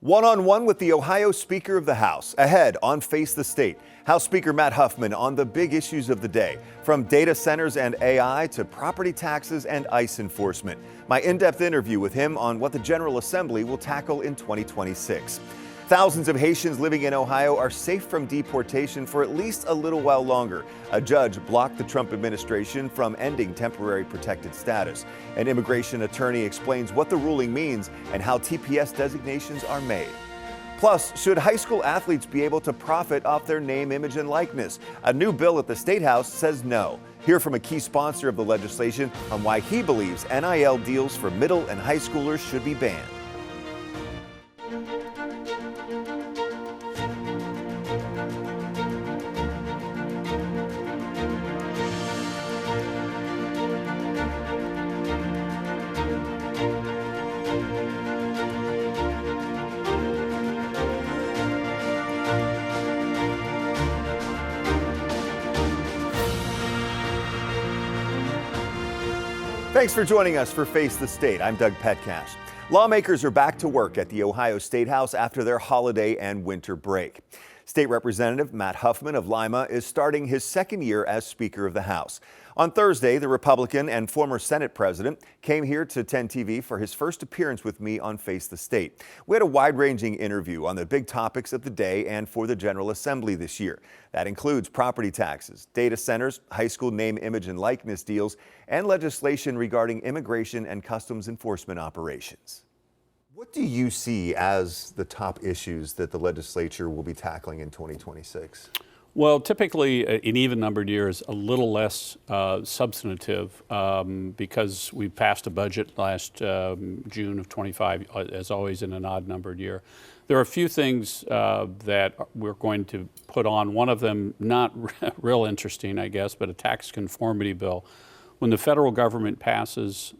One-on-one with the Ohio Speaker of the House. Ahead on Face the State, House Speaker Matt Huffman on the big issues of the day, from data centers and AI to property taxes and ICE enforcement. My in-depth interview with him on what the General Assembly will tackle in 2026. Thousands of Haitians living in Ohio are safe from deportation for at least a little while longer. A judge blocked the Trump administration from ending temporary protected status. An immigration attorney explains what the ruling means and how TPS designations are made. Plus, should high school athletes be able to profit off their name, image, and likeness? A new bill at the State House says no. Hear from a key sponsor of the legislation on why he believes NIL deals for middle and high schoolers should be banned. Thanks for joining us for Face the State. I'm Doug Petcash. Lawmakers are back to work at the Ohio State House after their holiday and winter break. State Representative Matt Huffman of Lima is starting his second year as Speaker of the House. On Thursday, the Republican and former Senate president came here to 10 TV for his first appearance with me on Face the State. We had a wide-ranging interview on the big topics of the day and for the General Assembly this year. That includes property taxes, data centers, high school name, image, and likeness deals, and legislation regarding immigration and customs enforcement operations. What do you see as the top issues that the legislature will be tackling in 2026? Well, typically an even-numbered year is a little less substantive because we passed a budget last June of 25, as always in an odd-numbered year. There are a few things that we're going to put on. One of them, not real interesting, I guess, but a tax conformity bill. When the federal government passes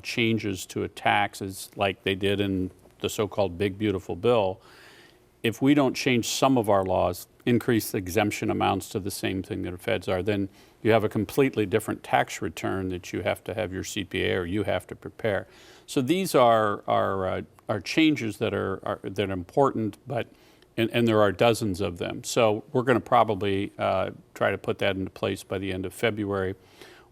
changes to a tax, as like they did in the so-called Big Beautiful Bill, if we don't change some of our laws, increase the exemption amounts to the same thing that the feds are, then you have a completely different tax return that you have to have your CPA or you have to prepare. So these are changes that are important, but and there are dozens of them. So we're going to probably try to put that into place by the end of February.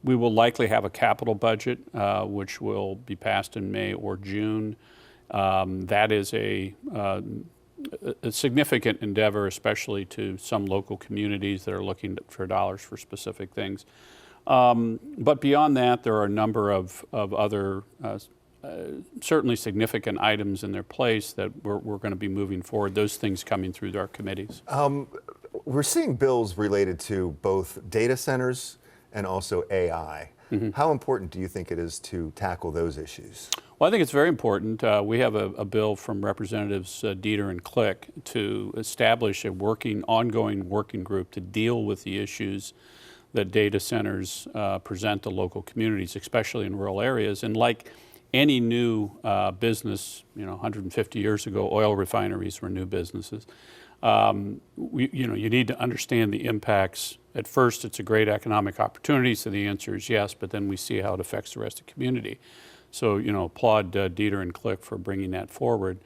We will likely have a capital budget, which will be passed in May or June. That is a significant endeavor, especially to some local communities that are looking for dollars for specific things. But beyond that, there are a number of other certainly significant items in their place that we're going to be moving forward, those things coming through our committees. We're seeing bills related to both data centers and also AI. Mm-hmm. How important do you think it is to tackle those issues? Well, I think it's very important. We have a bill from Representatives Dieter and Click to establish a ongoing working group to deal with the issues that data centers present to local communities, especially in rural areas. And like any new business, 150 years ago, oil refineries were new businesses. You need to understand the impacts. At first, it's a great economic opportunity, so the answer is yes, but then we see how it affects the rest of the community. So, applaud Dieter and Click for bringing that forward.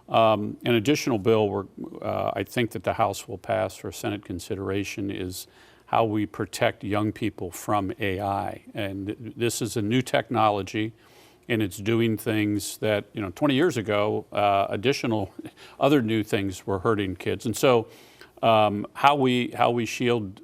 An additional bill I think that the House will pass for Senate consideration is how we protect young people from AI. And this is a new technology, and it's doing things that, 20 years ago, other new things were hurting kids. And so how we shield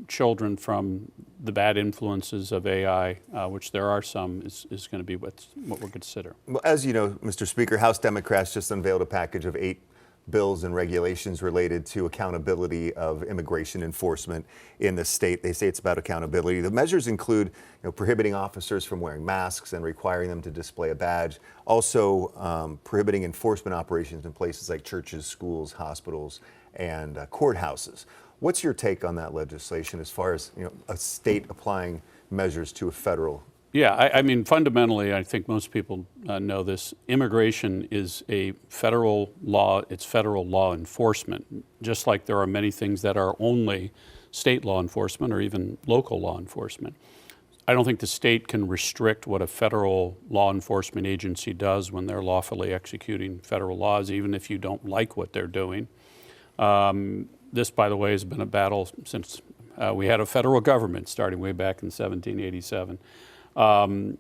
children from the bad influences of AI, which there are some, is going to be what we'll consider. Well, as you know, Mr. Speaker, House Democrats just unveiled a package of 8 bills and regulations related to accountability of immigration enforcement in the state. They say it's about accountability. The measures include prohibiting officers from wearing masks and requiring them to display a badge. Also prohibiting enforcement operations in places like churches, schools, hospitals, and courthouses. What's your take on that legislation as far as a state applying measures to a federal? Yeah, I mean, fundamentally, I think most people know this. Immigration is a federal law. It's federal law enforcement, just like there are many things that are only state law enforcement or even local law enforcement. I don't think the state can restrict what a federal law enforcement agency does when they're lawfully executing federal laws, even if you don't like what they're doing. This, by the way, has been a battle since we had a federal government starting way back in 1787. The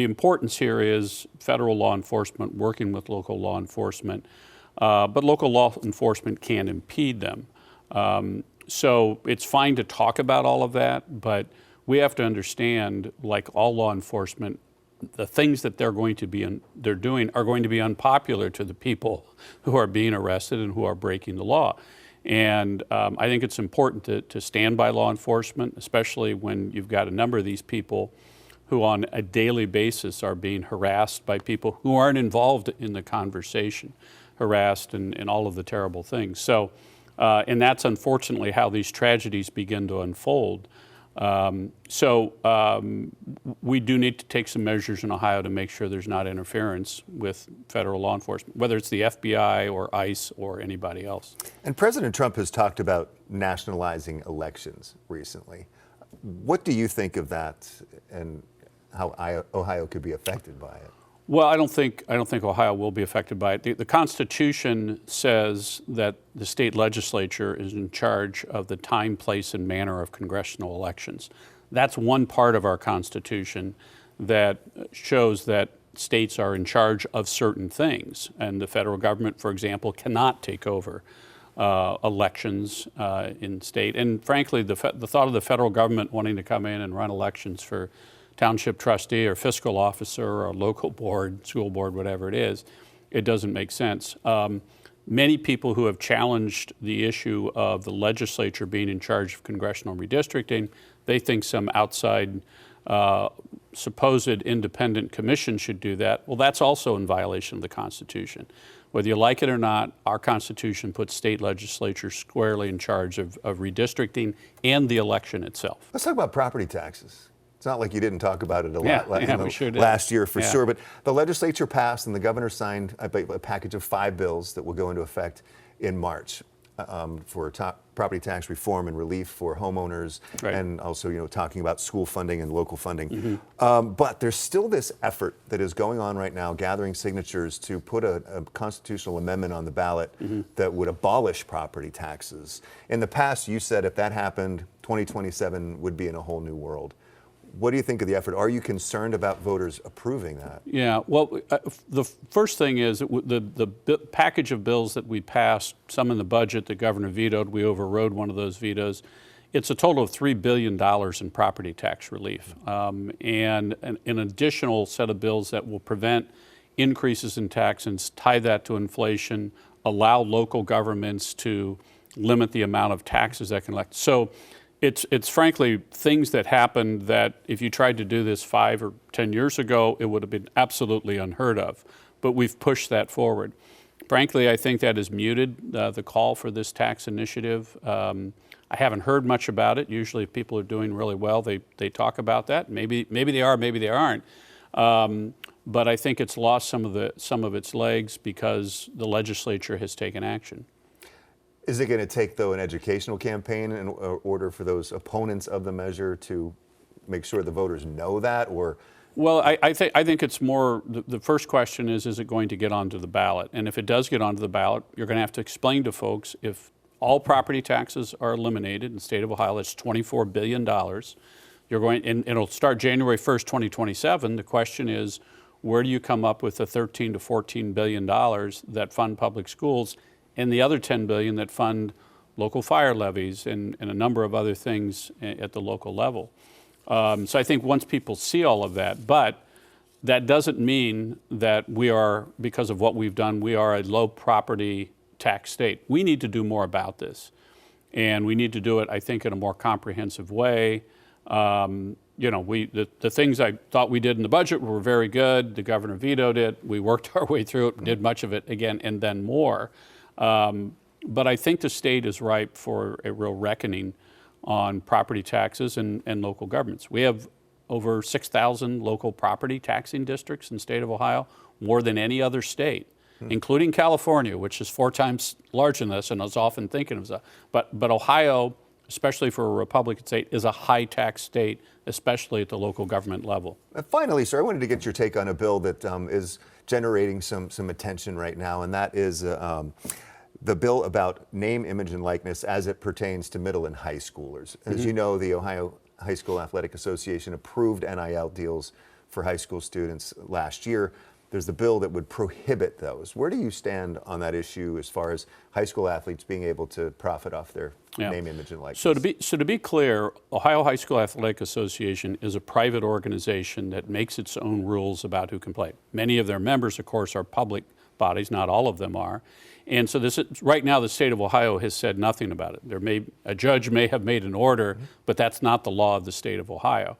importance here is federal law enforcement working with local law enforcement, but local law enforcement can't impede them. So it's fine to talk about all of that, but we have to understand, like all law enforcement, the things that they're doing are going to be unpopular to the people who are being arrested and who are breaking the law. And I think it's important to stand by law enforcement, especially when you've got a number of these people who on a daily basis are being harassed by people who aren't involved in the conversation, harassed and all of the terrible things. So, and that's unfortunately how these tragedies begin to unfold. We do need to take some measures in Ohio to make sure there's not interference with federal law enforcement, whether it's the FBI or ICE or anybody else. And President Trump has talked about nationalizing elections recently. What do you think of that and how Ohio could be affected by it? Well, I don't think Ohio will be affected by it. The Constitution says that the state legislature is in charge of the time, place, and manner of congressional elections. That's one part of our Constitution that shows that states are in charge of certain things, and the federal government, for example, cannot take over elections in state. And frankly, the thought of the federal government wanting to come in and run elections for township trustee or fiscal officer or local board, school board, whatever it is, it doesn't make sense. Many people who have challenged the issue of the legislature being in charge of congressional redistricting, they think some outside supposed independent commission should do that. Well, that's also in violation of the Constitution. Whether you like it or not, our Constitution puts state legislatures squarely in charge of redistricting and the election itself. Let's talk about property taxes. It's not like you didn't talk about it a lot last year for sure, but the legislature passed and the governor signed a package of 5 bills that will go into effect in March for property tax reform and relief for homeowners, and also talking about school funding and local funding. But there's still this effort that is going on right now, gathering signatures to put a constitutional amendment on the ballot that would abolish property taxes. In the past, you said if that happened, 2027 would be in a whole new world. What do you think of the effort? Are you concerned about voters approving that? Yeah, well, the first thing is the package of bills that we passed, some in the budget the governor vetoed, we overrode one of those vetoes. It's a total of $3 billion in property tax relief, and an additional set of bills that will prevent increases in taxes, tie that to inflation, allow local governments to limit the amount of taxes that can collect. So it's frankly things that happened that if you tried to do this 5 or 10 years ago, it would have been absolutely unheard of. But we've pushed that forward. Frankly, I think that has muted the call for this tax initiative. I haven't heard much about it. Usually if people are doing really well, they talk about that. Maybe they are, maybe they aren't. But I think it's lost some of its legs because the legislature has taken action. Is it going to take, though, an educational campaign in order for those opponents of the measure to make sure the voters know that, or? Well, I think it's more, the first question is it going to get onto the ballot? And if it does get onto the ballot, you're going to have to explain to folks if all property taxes are eliminated in the state of Ohio, that's $24 billion. You're going, and it'll start January 1st, 2027. The question is, where do you come up with the $13 to $14 billion that fund public schools and the other $10 billion that fund local fire levies and a number of other things at the local level? So I think once people see all of that, but that doesn't mean that we are, because of what we've done, we are a low property tax state. We need to do more about this. And we need to do it, I think, in a more comprehensive way. The things I thought we did in the budget were very good. The governor vetoed it. We worked our way through it, did much of it again, and then more. But I think the state is ripe for a real reckoning on property taxes and local governments. We have over 6,000 local property taxing districts in the state of Ohio, more than any other state, including California, which is 4 times larger than us and is often thinking of that. But Ohio especially for a Republican state, is a high tax state, especially at the local government level. And finally, sir, I wanted to get your take on a bill that is generating some attention right now, and that is the bill about name, image, and likeness as it pertains to middle and high schoolers. As you know, the Ohio High School Athletic Association approved NIL deals for high school students last year. There's the bill that would prohibit those. Where do you stand on that issue as far as high school athletes being able to profit off their name, image, and likeness? So to be clear, Ohio High School Athletic Association is a private organization that makes its own rules about who can play. Many of their members, of course, are public bodies. Not all of them are. And so right now, the state of Ohio has said nothing about it. A judge may have made an order, but that's not the law of the state of Ohio.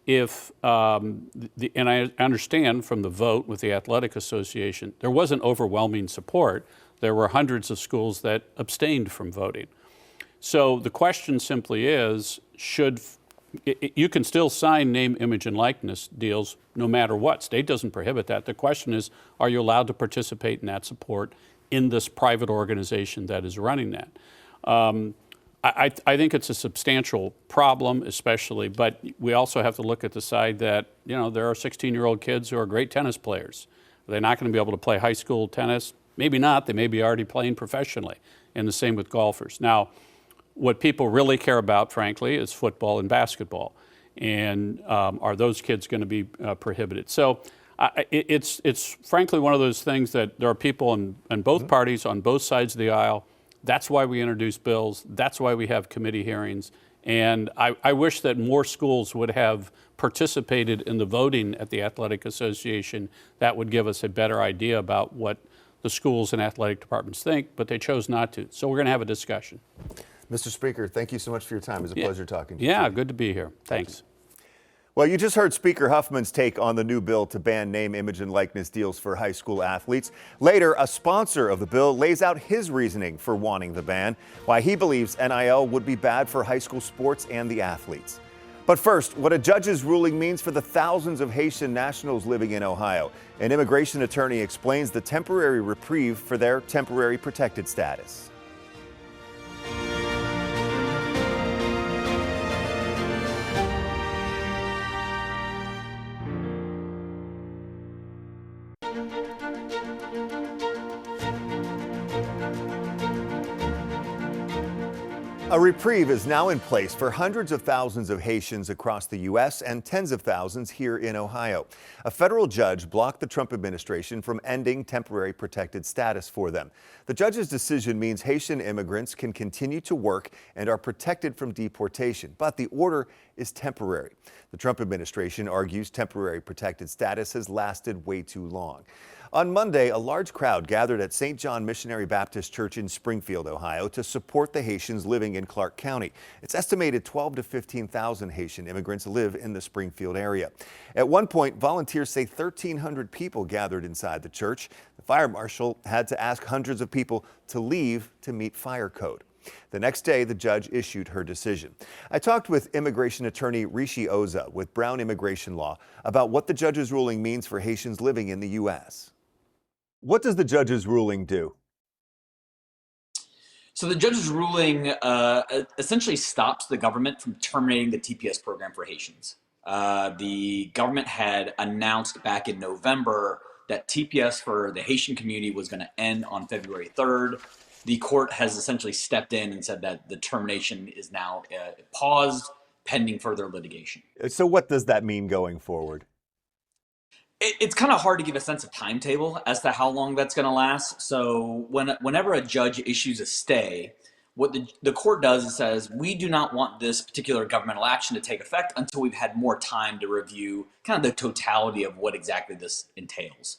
And I understand from the vote with the Athletic Association, there wasn't overwhelming support. There were hundreds of schools that abstained from voting. So the question simply is, you can still sign name, image, and likeness deals no matter what. State doesn't prohibit that. The question is, are you allowed to participate in that support in this private organization that is running that? I think it's a substantial problem, especially, but we also have to look at the side that, there are 16-year-old kids who are great tennis players. They're not going to be able to play high school tennis. Maybe not. They may be already playing professionally, and the same with golfers. Now, what people really care about, frankly, is football and basketball, and are those kids going to be prohibited? So it's frankly one of those things that there are people on both parties, on both sides of the aisle. That's why we introduce bills. That's why we have committee hearings. And I wish that more schools would have participated in the voting at the Athletic Association. That would give us a better idea about what the schools and athletic departments think, but they chose not to. So we're going to have a discussion. Mr. Speaker, thank you so much for your time. It was a pleasure talking to you. Yeah, good to be here. Thanks. Well, you just heard Speaker Huffman's take on the new bill to ban name, image, and likeness deals for high school athletes. Later, a sponsor of the bill lays out his reasoning for wanting the ban, why he believes NIL would be bad for high school sports and the athletes. But first, what a judge's ruling means for the thousands of Haitian nationals living in Ohio. An immigration attorney explains the temporary reprieve for their temporary protected status. A reprieve is now in place for hundreds of thousands of Haitians across the U.S. and tens of thousands here in Ohio. A federal judge blocked the Trump administration from ending temporary protected status for them. The judge's decision means Haitian immigrants can continue to work and are protected from deportation, but the order is temporary. The Trump administration argues temporary protected status has lasted way too long. On Monday, a large crowd gathered at St. John Missionary Baptist Church in Springfield, Ohio, to support the Haitians living in Clark County. It's estimated 12 to 15,000 Haitian immigrants live in the Springfield area. At one point, volunteers say 1,300 people gathered inside the church. The fire marshal had to ask hundreds of people to leave to meet fire code. The next day, the judge issued her decision. I talked with immigration attorney Rishi Oza with Brown Immigration Law about what the judge's ruling means for Haitians living in the U.S. What does the judge's ruling do? So the judge's ruling essentially stops the government from terminating the TPS program for Haitians. The government had announced back in November that TPS for the Haitian community was going to end on February 3rd. The court has essentially stepped in and said that the termination is now paused pending further litigation. So what does that mean going forward? It's kind of hard to give a sense of timetable as to how long that's going to last. So whenever a judge issues a stay, what the court does is says, we do not want this particular governmental action to take effect until we've had more time to review kind of the totality of what exactly this entails.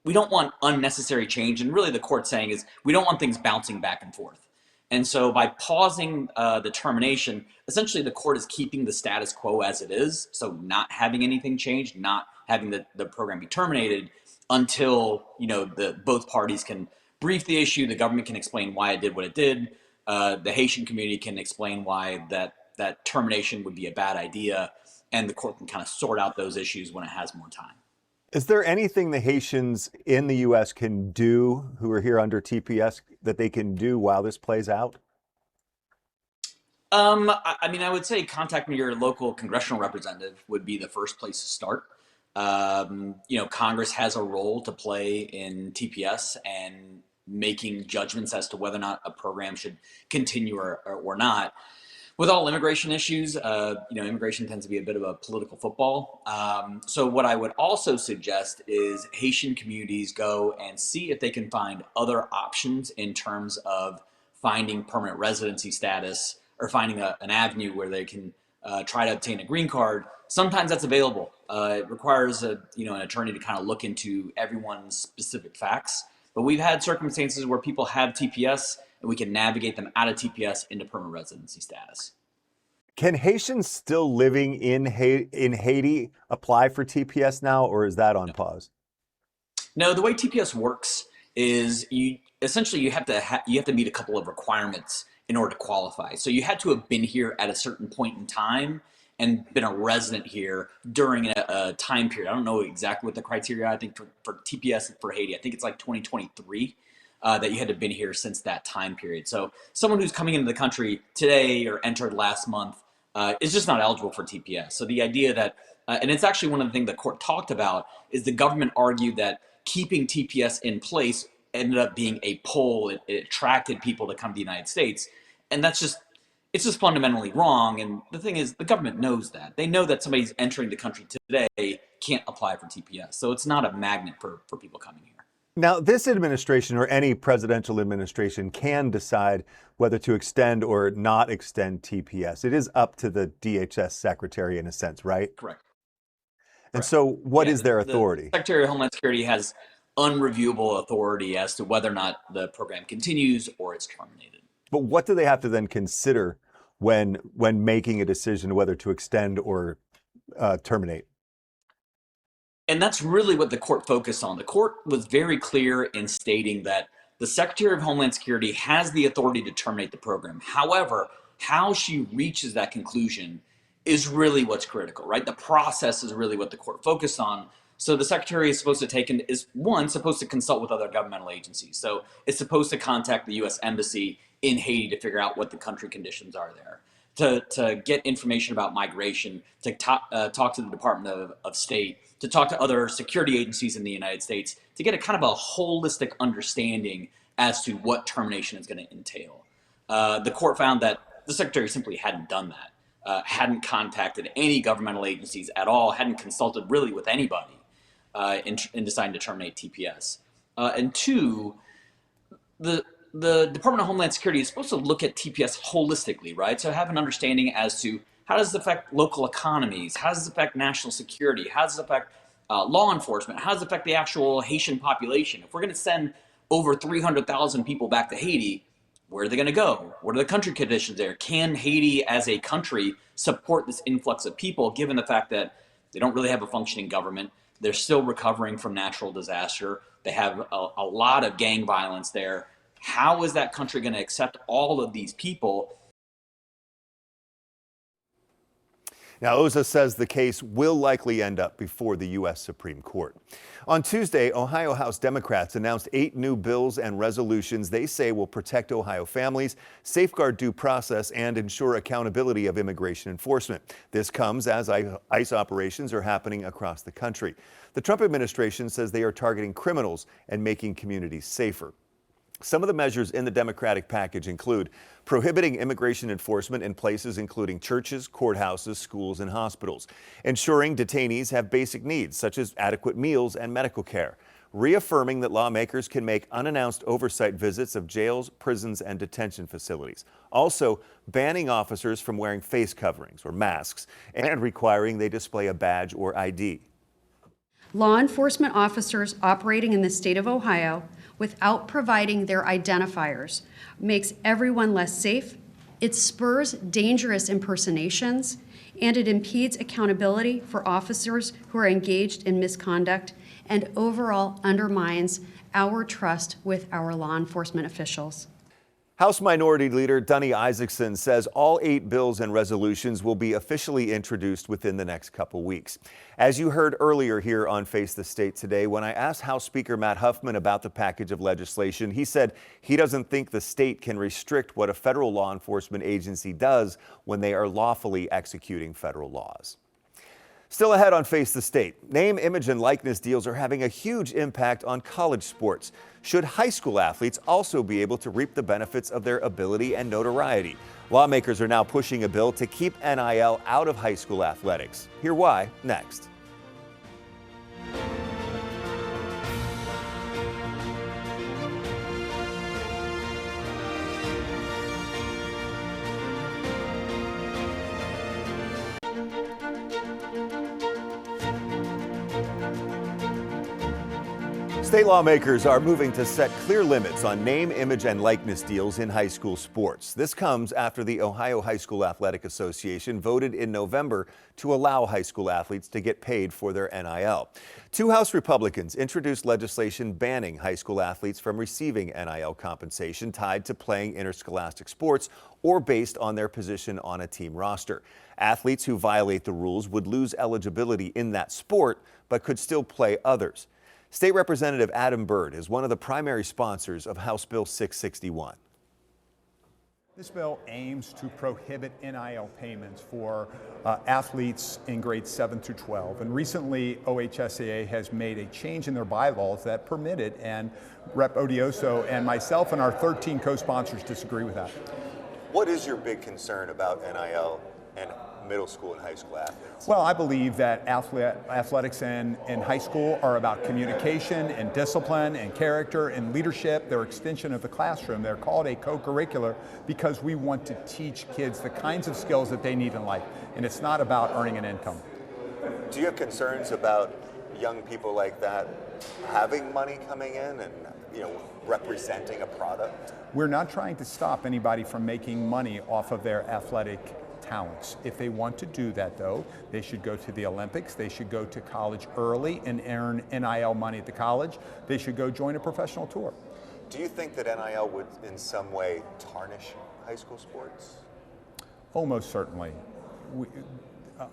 We don't want unnecessary change. And really the court's saying is we don't want things bouncing back and forth. And so by pausing the termination, essentially the court is keeping the status quo as it is. So not having anything changed, not having the program be terminated until, both parties can brief the issue. The government can explain why it did what it did. The Haitian community can explain why that termination would be a bad idea. And the court can kind of sort out those issues when it has more time. Is there anything the Haitians in the U.S. can do who are here under TPS that they can do while this plays out? I mean, I would say contacting your local congressional representative would be the first place to start. Congress has a role to play in TPS and making judgments as to whether or not a program should continue or not. With all immigration issues, immigration tends to be a bit of a political football. So what I would also suggest is Haitian communities go and see if they can find other options in terms of finding permanent residency status or finding an avenue where they can try to obtain a green card. Sometimes that's available. It requires an attorney to kind of look into everyone's specific facts. But we've had circumstances where people have TPS and we can navigate them out of TPS into permanent residency status. Can Haitians still living in Haiti apply for TPS now, or is that on pause? No, the way TPS works is you have to meet a couple of requirements in order to qualify. So you had to have been here at a certain point in time and been a resident here during a time period. I don't know exactly what the criteria are. I think for TPS for Haiti, I think it's like 2023 that you had to have been here since that time period. So someone who's coming into the country today or entered last month is just not eligible for TPS. So the idea that, and it's actually one of the things the court talked about, is the government argued that keeping TPS in place ended up being a pull. It attracted people to come to the United States. And it's just fundamentally wrong. And the thing is, the government knows that. They know that somebody's entering the country today can't apply for TPS. So it's not a magnet for people coming here. Now, this administration or any presidential administration can decide whether to extend or not extend TPS. It is up to the DHS secretary in a sense, right? Correct. And so what is their authority? The Secretary of Homeland Security has unreviewable authority as to whether or not the program continues or it's terminated. But what do they have to then consider when making a decision whether to extend or terminate? And that's really what the court focused on. The court was very clear in stating that the Secretary of Homeland Security has the authority to terminate the program. However, how she reaches that conclusion is really what's critical, right? The process is really what the court focused on. So the Secretary is supposed to consult with other governmental agencies. So it's supposed to contact the U.S. Embassy in Haiti to figure out what the country conditions are there, to get information about migration, to talk to the Department of State, to talk to other security agencies in the United States, to get a kind of a holistic understanding as to what termination is going to entail. The court found that the Secretary simply hadn't done that, hadn't contacted any governmental agencies at all, hadn't consulted really with anybody in deciding to terminate TPS. And two, the Department of Homeland Security is supposed to look at TPS holistically, right? So have an understanding as to how does it affect local economies? How does it affect national security? How does it affect law enforcement? How does it affect the actual Haitian population? If we're going to send over 300,000 people back to Haiti, where are they going to go? What are the country conditions there? Can Haiti as a country support this influx of people, given the fact that they don't really have a functioning government? They're still recovering from natural disaster. They have a lot of gang violence there. How is that country going to accept all of these people? Now, Oza says the case will likely end up before the U.S. Supreme Court. On Tuesday, Ohio House Democrats announced 8 new bills and resolutions they say will protect Ohio families, safeguard due process, and ensure accountability of immigration enforcement. This comes as ICE operations are happening across the country. The Trump administration says they are targeting criminals and making communities safer. Some of the measures in the Democratic package include prohibiting immigration enforcement in places including churches, courthouses, schools, and hospitals, ensuring detainees have basic needs such as adequate meals and medical care, reaffirming that lawmakers can make unannounced oversight visits of jails, prisons, and detention facilities, also banning officers from wearing face coverings or masks, and requiring they display a badge or ID. Law enforcement officers operating in the state of Ohio without providing their identifiers makes everyone less safe, it spurs dangerous impersonations, and it impedes accountability for officers who are engaged in misconduct and overall undermines our trust with our law enforcement officials. House Minority Leader Dunny Isaacson says all 8 bills and resolutions will be officially introduced within the next couple weeks. As you heard earlier here on Face the State today, when I asked House Speaker Matt Huffman about the package of legislation, he said he doesn't think the state can restrict what a federal law enforcement agency does when they are lawfully executing federal laws. Still ahead on Face the State, name, image, and likeness deals are having a huge impact on college sports. Should high school athletes also be able to reap the benefits of their ability and notoriety? Lawmakers are now pushing a bill to keep NIL out of high school athletics. Hear why next. State lawmakers are moving to set clear limits on name, image, and likeness deals in high school sports. This comes after the Ohio High School Athletic Association voted in November to allow high school athletes to get paid for their NIL. 2 House Republicans introduced legislation banning high school athletes from receiving NIL compensation tied to playing interscholastic sports or based on their position on a team roster. Athletes who violate the rules would lose eligibility in that sport, but could still play others. State Representative Adam Byrd is one of the primary sponsors of House Bill 661. This bill aims to prohibit NIL payments for athletes in grades 7 through 12. And recently, OHSAA has made a change in their bylaws that permit it, and Rep. Odioso and myself and our 13 co-sponsors disagree with that. What is your big concern about NIL and middle school and high school athletes? Well, I believe that athletics in high school are about communication and discipline and character and leadership. They're an extension of the classroom. They're called a co-curricular because we want to teach kids the kinds of skills that they need in life. And it's not about earning an income. Do you have concerns about young people like that having money coming in and, representing a product? We're not trying to stop anybody from making money off of their athletic talents. If they want to do that, though, they should go to the Olympics. They should go to college early and earn NIL money at the college. They should go join a professional tour. Do you think that NIL would in some way tarnish high school sports? Oh, most certainly.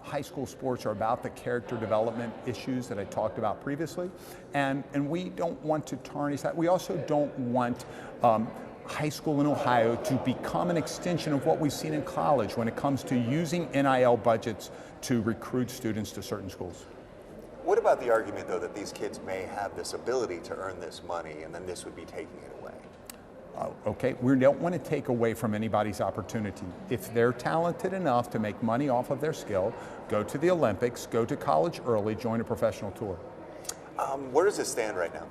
High school sports are about the character development issues that I talked about previously, and we don't want to tarnish that. We also don't want high school in Ohio to become an extension of what we've seen in college when it comes to using NIL budgets to recruit students to certain schools. What about the argument, though, that these kids may have this ability to earn this money and then this would be taking it away? Okay, we don't want to take away from anybody's opportunity. If they're talented enough to make money off of their skill, go to the Olympics, go to college early, join a professional tour. Where does this stand right now?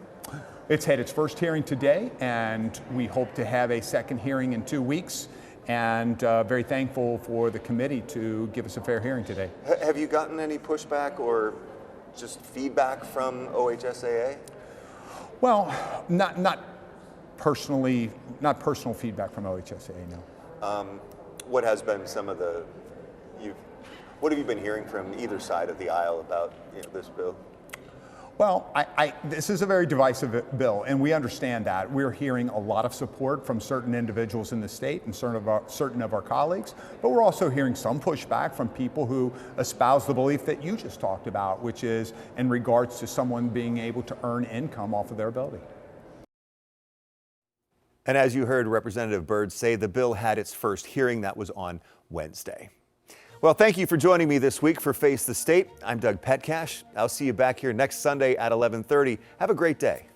It's had its first hearing today, and we hope to have a second hearing in 2 weeks, and very thankful for the committee to give us a fair hearing today. Have you gotten any pushback or just feedback from OHSAA? Well, not personally, not personal feedback from OHSAA, no. What has been some of the, what have you been hearing from either side of the aisle about this bill? Well, this is a very divisive bill, and we understand that. We're hearing a lot of support from certain individuals in the state and certain of our colleagues, but we're also hearing some pushback from people who espouse the belief that you just talked about, which is in regards to someone being able to earn income off of their ability. And as you heard Representative Byrd say, the bill had its first hearing. That was on Wednesday. Well, thank you for joining me this week for Face the State. I'm Doug Petcash. I'll see you back here next Sunday at 11:30. Have a great day.